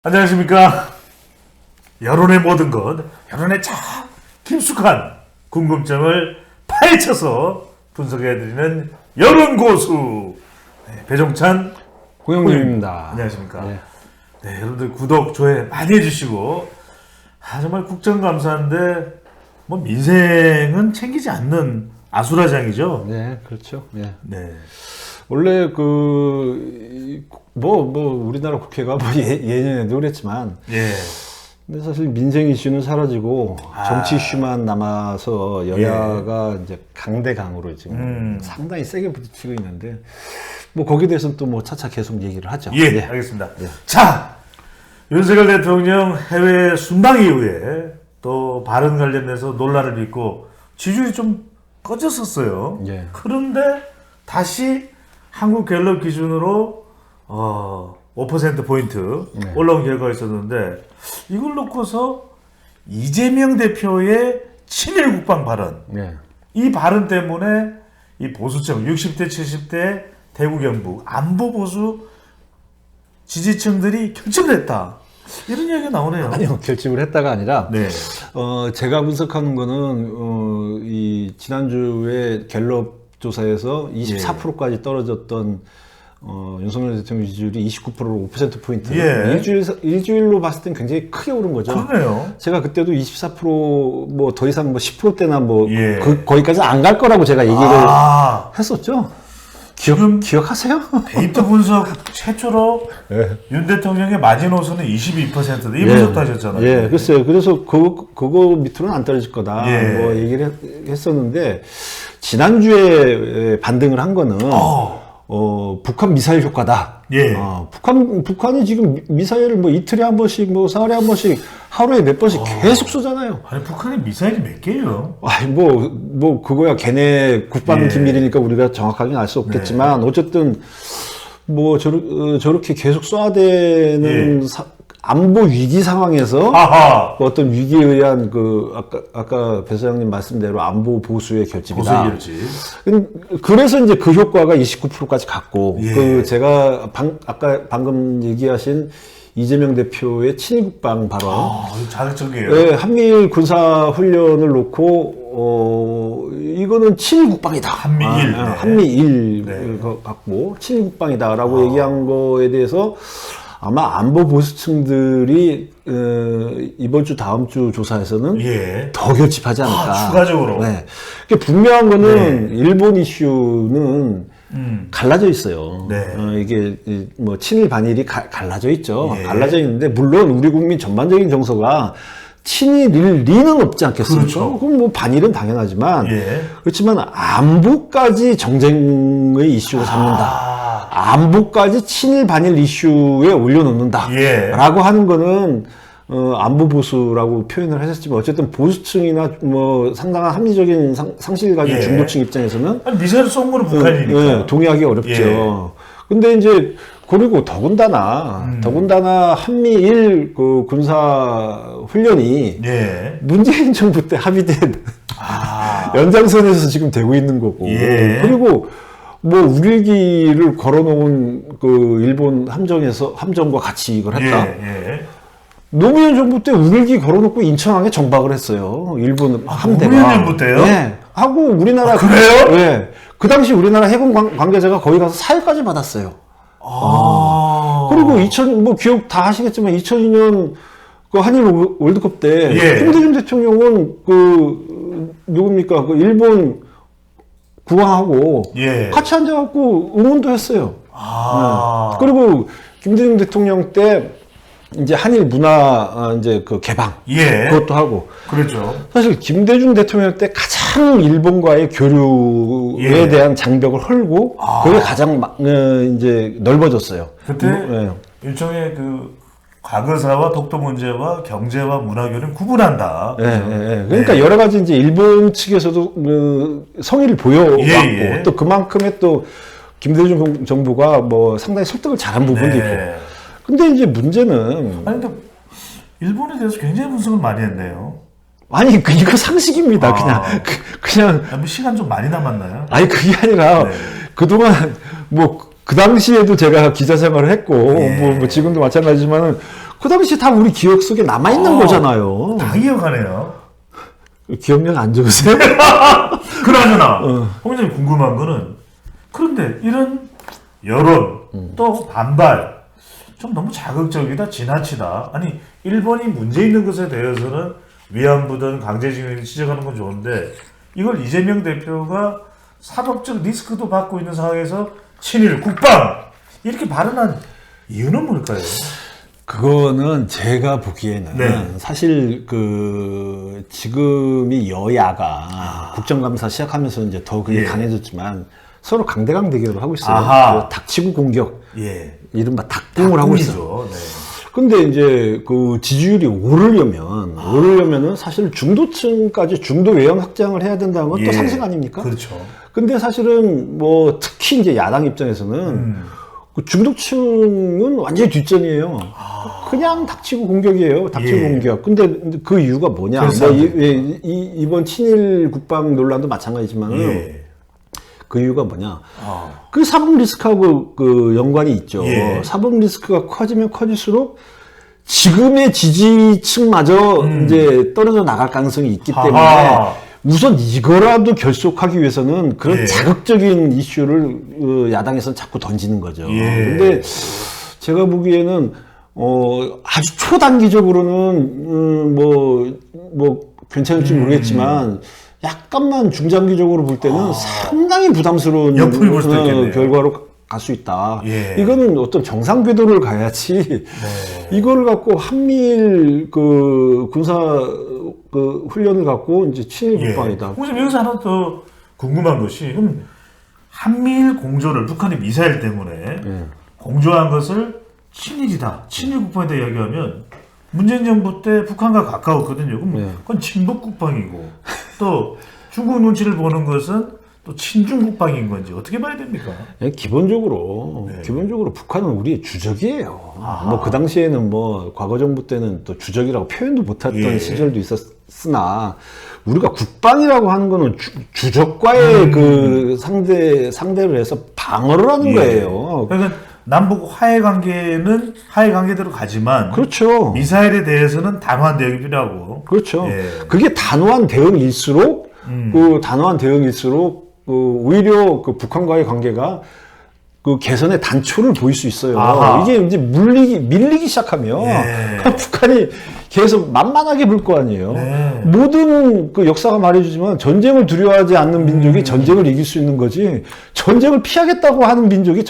안녕하십니까. 여론의 모든 것, 여론의 참 깊숙한 궁금증을 파헤쳐서 분석해드리는 여론고수 배종찬 고영님입니다. 안녕하십니까. 네, 여러분들 구독, 좋아요 많이 해주시고 정말 국정감사인데 뭐 민생은 챙기지 않는 아수라장이죠. 네, 그렇죠. 네. 네. 원래 우리나라 국회가 예년에도 그랬지만, 예. 근데 사실 민생 이슈는 사라지고 정치 이슈만 남아서 여야가 이제 강대강으로 지금 상당히 세게 부딪히고 있는데, 뭐 거기에 대해서는 또 뭐 차차 계속 얘기를 하죠. 예, 네. 알겠습니다. 자, 윤석열 대통령 해외 순방 이후에 또 발언 관련해서 논란을 빚고 지지율이 좀 꺼졌었어요. 예. 그런데 다시 한국갤럽 기준으로 5%포인트 올라온 결과가 있었는데 이걸 놓고서 이재명 대표의 친일 국방 발언, 이 발언 때문에 이 보수층 60대 70대 대구 경북 안보 보수 지지층들이 결집을 했다, 이런 이야기가 나오네요. 아니요, 결집을 했다가 아니라, 네. 제가 분석하는 거는, 이 지난주에 갤럽 조사에서 24%까지 떨어졌던 윤석열 대통령 지지율이 29%로 5%포인트. 일주일로 봤을 땐 굉장히 크게 오른 거죠. 그러네요. 제가 그때도 24% 뭐 더 이상 뭐 10%대나 뭐 거기까지 안 갈 거라고 제가 얘기를 했었죠. 기억하세요? 데이터 분석 최초로 윤 대통령의 마지노선은 22%다. 이 분석도 하셨잖아요. 예, 글쎄요. 그래서 그거 밑으로는 안 떨어질 거다. 뭐 얘기를 했었는데, 지난주에 반등을 한 거는, 북한 미사일 효과다. 북한이 지금 미사일을 뭐 이틀에 한 번씩, 뭐 사흘에 한 번씩, 하루에 몇 번씩 계속 쏘잖아요. 아니, 북한이 미사일이 몇 개예요? 아니, 그거야 걔네 국방 기밀이니까 우리가 정확하게는 알 수 없겠지만, 어쨌든, 뭐, 저렇게 계속 쏴야 되는 안보 위기 상황에서 어떤 위기에 의한 아까 배 소장님 말씀대로 안보 보수의 결집이다. 그래서 이제 그 효과가 29%까지 갔고, 제가 방금 얘기하신 이재명 대표의 친일국방 발언. 자극적이에요. 네, 한미일 군사훈련을 놓고, 이거는 친일국방이다. 한미일 갖고 친일국방이다라고 얘기한 거에 대해서 아마 안보 보수층들이 이번 주 다음 주 조사에서는 더 결집하지 않을까. 추가적으로. 네. 분명한 거는 일본 이슈는 갈라져 있어요. 이게 뭐 친일 반일이 갈라져 있죠. 갈라져 있는데, 물론 우리 국민 전반적인 정서가 친일일 리는 없지 않겠습니까? 그렇죠. 그럼 뭐 반일은 당연하지만, 그렇지만 안보까지 정쟁의 이슈로 삼는다. 안보까지 친일 반일 이슈에 올려놓는다. 라고 하는 거는, 안보 보수라고 표현을 하셨지만, 어쨌든 보수층이나 뭐 상당한 합리적인 상식을 가진 중도층 입장에서는. 미사일 쏜 거는 북한이니까. 동의하기 어렵죠. 근데 이제, 그리고 더군다나 한미일 군사 훈련이 문재인 정부 때 합의된 연장선에서 지금 되고 있는 거고. 그리고 뭐 우길기를 걸어놓은 일본 함정과 같이 이걸 했다. 노무현 정부 때 우길기 걸어놓고 인천항에 정박을 했어요. 일본 함대가. 노무현 정부 때요? 네. 하고 우리나라. 그래요? 네. 그 당시 우리나라 해군 관계자가 거기 가서 사흘까지 받았어요. 그리고 기억 다 하시겠지만 2002년 그 한일 월드컵 때 김대중 대통령은 누굽니까? 일본 국왕하고 같이 앉아갖고 응원도 했어요. 그리고 김대중 대통령 때 이제 한일 문화 개방 그것도 하고. 그렇죠. 사실 김대중 대통령 때 가장 일본과의 교류에 대한 장벽을 헐고 그게 가장 이제 넓어졌어요. 그때 일종의 과거사와 독도 문제와 경제와 문화교류는 구분한다. 그러니까 여러 가지 이제 일본 측에서도 성의를 보여왔고 또 그만큼의 또 김대중 정부가 뭐 상당히 설득을 잘한 부분도 있고. 근데 이제 문제는 근데 일본에 대해서 굉장히 분석을 많이 했네요. 아니, 이거 상식입니다. 그냥. 뭐 시간 좀 많이 남았나요? 아니, 그게 아니라, 그동안, 그 당시에도 제가 기자 생활을 했고, 뭐 지금도 마찬가지지만은, 그 당시 다 우리 기억 속에 남아있는 거잖아요. 다 기억하네요. 기억력 안 좋으세요? 그러잖아. 홍장님 궁금한 거는 그런데 이런 여론 또 반발 좀 너무 자극적이다, 지나치다. 아니 일본이 문제 있는 것에 대해서는 위안부든 강제징용을 지적하는 건 좋은데 이걸 이재명 대표가 사법적 리스크도 받고 있는 상황에서 친일 국방 이렇게 발언한 이유는 뭘까요? 그거는 제가 보기에는 네. 사실 그 지금이 여야가 국정감사 시작하면서 이제 더 그게 예. 강해졌지만 서로 강대강 대결을 하고 있어요. 아하. 그 닥치고 공격, 예. 이른바 닥공을 하고 있어요. 닭공이죠. 네. 근데 이제 그 지지율이 오르려면은 사실 중도층까지 중도 외연 확장을 해야 된다는 건 또 예. 상식 아닙니까? 그렇죠. 근데 사실은 뭐 특히 이제 야당 입장에서는 그 중도층은 완전히 뒷전이에요. 그냥 닥치고 공격이에요. 닥치고 예. 공격. 근데 그 이유가 뭐냐? 그래서 뭐 이번 친일 국방 논란도 마찬가지지만은 예. 그 이유가 뭐냐? 그 사법 리스크하고 그 연관이 있죠. 예. 사법 리스크가 커지면 커질수록 지금의 지지층마저 이제 떨어져 나갈 가능성이 있기 때문에 아하. 우선 이거라도 결속하기 위해서는 그런 예. 자극적인 이슈를 야당에서는 자꾸 던지는 거죠. 예. 근데 제가 보기에는 아주 초단기적으로는 뭐 괜찮을지 모르겠지만 약간만 중장기적으로 볼 때는 상당히 부담스러운 옆으로 볼 수도 있겠네요. 결과로 갈 수 있다. 예. 이거는 어떤 정상 궤도를 가야지. 이거를 갖고 한미일 그 군사 그 훈련을 갖고 이제 친일 국방이다. 혹시 여기서 하나 더 궁금한 것이 그럼 한미일 공조를 북한이 미사일 때문에 공조한 것을 친일이다, 친일 국방이다 이야기하면 문재인 정부 때 북한과 가까웠거든요. 그럼 그건 친북 국방이고 또 중국 눈치를 보는 것은 또 친중 국방인 건지 어떻게 봐야 됩니까? 기본적으로 북한은 우리의 주적이에요. 뭐 그 당시에는 뭐 과거 정부 때는 또 주적이라고 표현도 못했던 예. 시절도 있었으나 우리가 국방이라고 하는 거는 주적과의 그 상대를 해서 방어를 하는 거예요. 그러니까 남북 화해 관계는 화해 관계대로 가지만 그렇죠. 미사일에 대해서는 단호한 대응이 필요하고 그렇죠. 예. 그게 단호한 대응일수록 오히려 그 북한과의 관계가 그 개선의 단초를 보일 수 있어요. 아하. 이게 이제 밀리기 시작하면 예. 북한이 계속 만만하게 볼 거 아니에요. 네. 모든 그 역사가 말해주지만 전쟁을 두려워하지 않는 민족이 전쟁을 이길 수 있는 거지. 전쟁을 피하겠다고 하는 민족이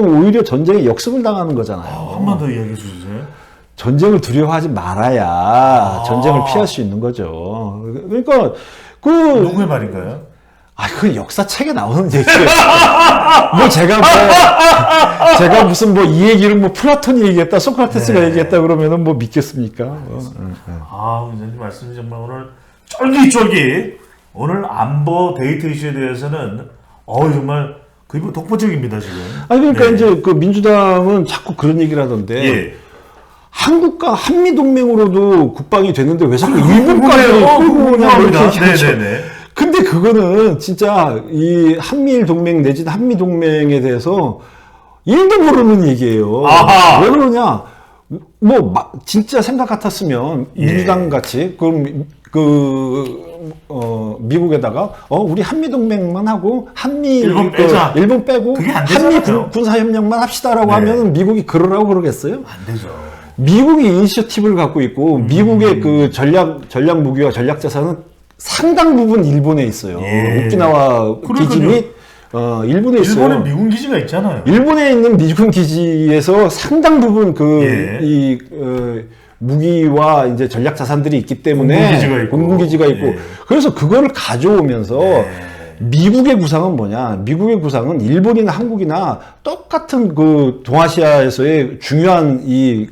오히려 전쟁에 역습을 당하는 거잖아요. 한 번 더 이야기해 주세요. 전쟁을 두려워하지 말아야 전쟁을 피할 수 있는 거죠. 그러니까 누구의 말인가요? 그 역사책에 나오는 얘기예요. 제가 무슨 뭐 이 얘기를 뭐 플라톤이 얘기했다, 소크라테스가 얘기했다 그러면은 뭐 믿겠습니까? 원장님 말씀이 정말 오늘 쫄깃쫄깃 오늘 안보 데이트 이슈에 대해서는 정말 거의 독보적입니다 지금. 그러니까 이제 그 민주당은 자꾸 그런 얘기를 하던데. 예. 한국과 한미동맹으로도 국방이 되는데 왜 자꾸 일본까지 끌고 오냐 이렇게 얘기하죠. 네네네. 근데 그거는 진짜 이 한미일 동맹 내지는 한미 동맹에 대해서 일도 모르는 얘기예요. 아하. 왜 그러냐? 진짜 생각 같았으면 민주당 같이 그럼 미국에다가 우리 한미 동맹만 하고 일본 빼자. 일본 빼고 그게 안 한미 되잖아요. 군사 협력만 합시다라고 네. 하면 미국이 그러라고 그러겠어요? 안 되죠. 미국이 이니셔티브를 갖고 있고 미국의 그 전략 무기와 전략 자산은 상당 부분 일본에 있어요. 예. 오키나와 기지 및 일본에 있어요. 일본에 미군 기지가 있잖아요. 일본에 있는 미군 기지에서 상당 부분 무기와 이제 전략 자산들이 있기 때문에 공군 기지가 있고 예. 그래서 그거를 가져오면서 미국의 구상은 뭐냐? 미국의 구상은 일본이나 한국이나 똑같은 그 동아시아에서의 중요한 이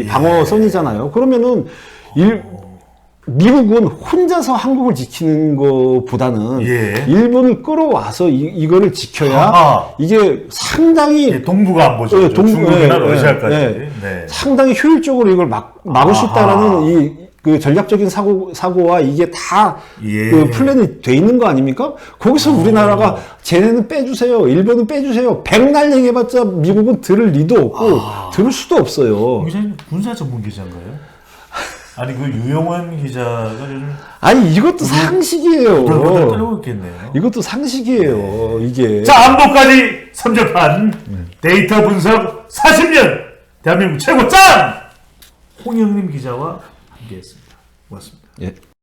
방어선이잖아요. 그러면은 미국은 혼자서 한국을 지키는 것보다는 일본을 끌어와서 이거를 지켜야 이게 상당히 동북아 안보죠. 중국이나 러시아까지. 상당히 효율적으로 이걸 막을 수 있다라는 그 전략적인 사고와 이게 다 예. 그 플랜이 돼 있는 거 아닙니까? 거기서 우리나라가 쟤네는 빼주세요. 일본은 빼주세요. 백날 얘기해봤자 미국은 들을 리도 없고 들을 수도 없어요. 기자님 군사 전문 기자인가요? 아니 그 유영원 기자가 요즘 아니 이것도 상식이에요. 떨고 있겠네요. 이것도 상식이에요. 이게. 자, 안보까지 선접한 데이터 분석 40년 대한민국 최고 짱 홍영림 기자와 함께했습니다. 고맙습니다. 예.